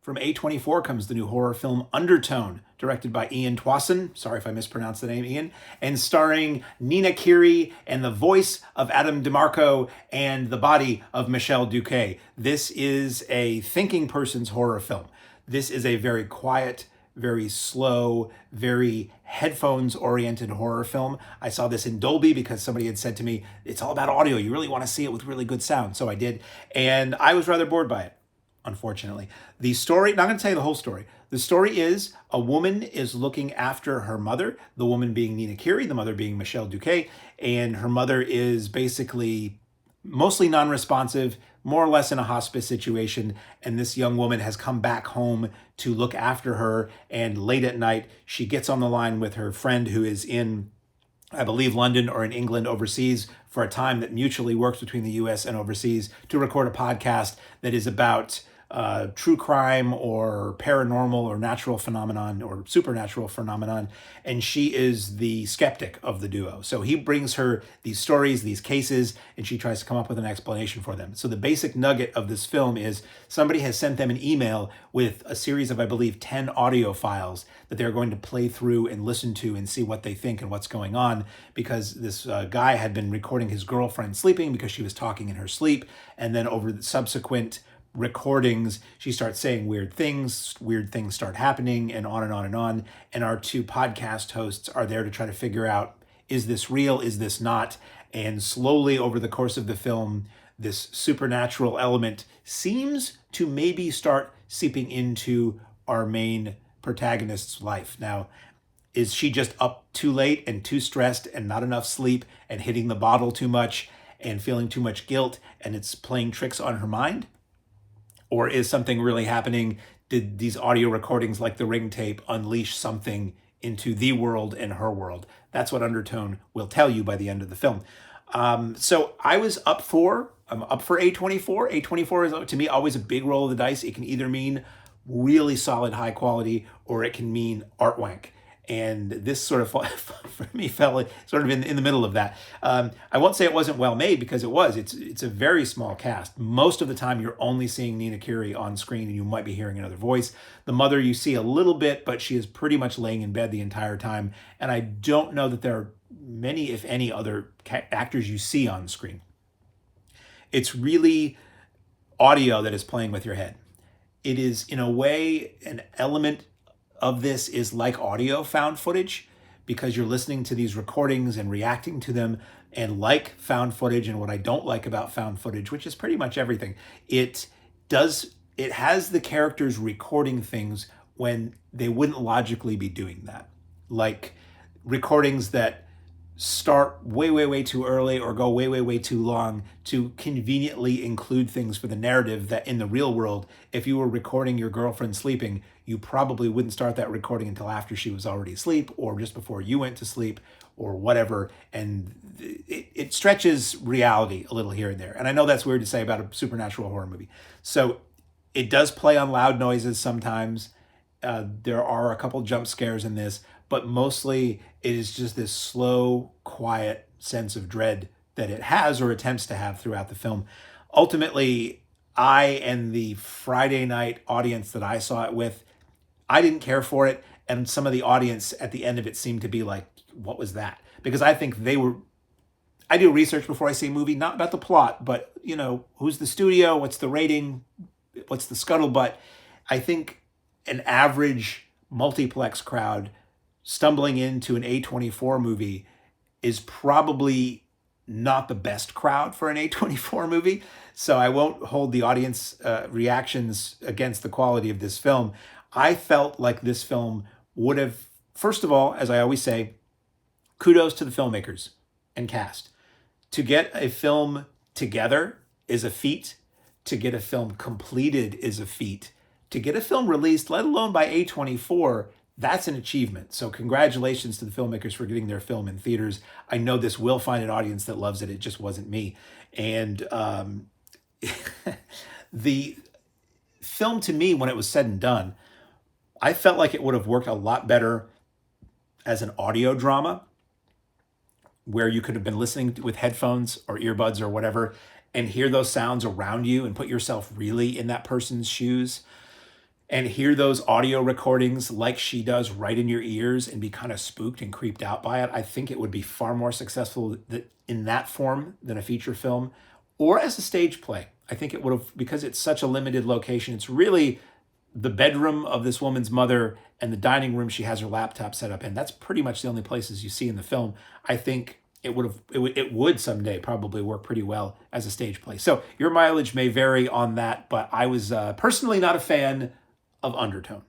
From A24 comes the new horror film Undertone, directed by Tuason. Sorry if I mispronounced the name, Ian. And starring Nina Kiri and the voice of Adam DiMarco and the body of Michèle Duquet. This is a thinking person's horror film. This is a very quiet, very slow, very headphones-oriented horror film. I saw this in Dolby because somebody had said to me, it's all about audio. You really want to see it with really good sound. So I did. And I was rather bored by it, unfortunately. The story, not going to tell you the whole story. The story is a woman is looking after her mother, the woman being Nina Kiri, the mother being Michèle Duquet, and her mother is basically mostly non-responsive, more or less in a hospice situation, and this young woman has come back home to look after her, and late at night, she gets on the line with her friend who is in, I believe, London or in England overseas for a time that mutually works between the US and overseas to record a podcast that is about true crime or paranormal or natural phenomenon or supernatural phenomenon. And she is the skeptic of the duo. So he brings her these stories, these cases, and she tries to come up with an explanation for them. So the basic nugget of this film is somebody has sent them an email with a series of, I believe, 10 audio files that they're going to play through and listen to and see what they think and what's going on, because this guy had been recording his girlfriend sleeping because she was talking in her sleep. And then over the subsequent recordings, she starts saying weird things start happening, and on and on and on. And our two podcast hosts are there to try to figure out, is this real, is this not? And slowly over the course of the film, this supernatural element seems to maybe start seeping into our main protagonist's life. Now, is she just up too late and too stressed and not enough sleep and hitting the bottle too much and feeling too much guilt, and it's playing tricks on her mind? Or is something really happening? Did these audio recordings, like the ring tape, unleash something into the world and her world? That's what Undertone will tell you by the end of the film. So I'm up for A24. A24 is, to me, always a big roll of the dice. It can either mean really solid, high quality, or it can mean art wank. And this sort of, for me, fell sort of in the middle of that. I won't say it wasn't well made, because it was. It's a very small cast. Most of the time, you're only seeing Nina Kiri on screen, and you might be hearing another voice. The mother you see a little bit, but she is pretty much laying in bed the entire time. And I don't know that there are many, if any, other actors you see on screen. It's really audio that is playing with your head. It is, in a way, an element of this is like audio found footage, because you're listening to these recordings and reacting to them. And like found footage, and what I don't like about found footage, which is pretty much everything, it has the characters recording things when they wouldn't logically be doing that. Like recordings that start way, way, way too early or go way, way, way too long to conveniently include things for the narrative that in the real world, if you were recording your girlfriend sleeping, you probably wouldn't start that recording until after she was already asleep or just before you went to sleep or whatever. And it stretches reality a little here and there. And I know that's weird to say about a supernatural horror movie. So it does play on loud noises sometimes. There are a couple jump scares in this, but mostly it is just this slow, quiet sense of dread that it has or attempts to have throughout the film. Ultimately, I and the Friday night audience that I saw it with, I didn't care for it. And some of the audience at the end of it seemed to be like, what was that? Because I think I do research before I see a movie, not about the plot, but, who's the studio? What's the rating? What's the scuttlebutt? I think an average multiplex crowd stumbling into an A24 movie is probably not the best crowd for an A24 movie. So I won't hold the audience reactions against the quality of this film. I felt like this film would have, first of all, as I always say, kudos to the filmmakers and cast. To get a film together is a feat. To get a film completed is a feat. To get a film released, let alone by A24, that's an achievement. So congratulations to the filmmakers for getting their film in theaters. I know this will find an audience that loves it. It just wasn't me. And the film, to me, when it was said and done, I felt like it would have worked a lot better as an audio drama, where you could have been listening with headphones or earbuds or whatever and hear those sounds around you and put yourself really in that person's shoes. and hear those audio recordings like she does right in your ears and be kind of spooked and creeped out by it, I think it would be far more successful in that form than a feature film or as a stage play. I think it would have, because it's such a limited location, it's really the bedroom of this woman's mother and the dining room she has her laptop set up in. That's pretty much the only places you see in the film. I think it would someday probably work pretty well as a stage play. So your mileage may vary on that, but I was personally not a fan of Undertone.